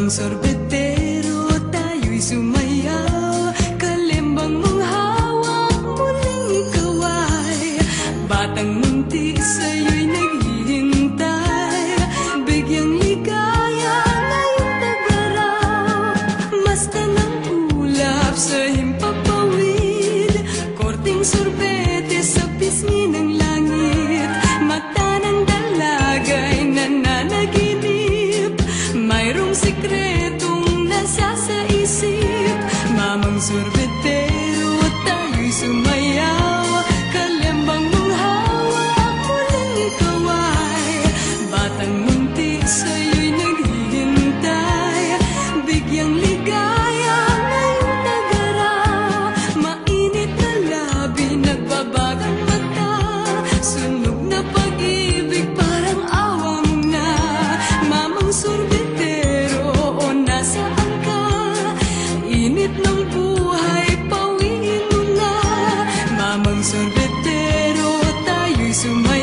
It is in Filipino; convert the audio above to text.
Mamang sorbetero, tayo'y sumayaw. Kalimbang mong hawak, muling ikaw ay batang munti, sa'yo'y naghihintay. Bigyang ligaya ngayong tag-araw. Masta ng ulap sa himpapawid, korting sorbete sa pisngi ng langit. Mata ng dalaga'y nananaginip, mayroong sikretong nasa sa isip. Mamang sorbetero, tayo'y sumayaw. Kalembang mong hawak, muling ikaw ay batang munti, sa'yo'y naghihintay. Bigyang ligaya ngayong tag-araw. Mainit na labi, nagbabagang mata. Sunog na pag-ibig, parang awang na. Mamang sorbetero, o nasaan ka? Init ng buhay, pawiin mo na. Mamang sorbetero, tayo'y sumayaw.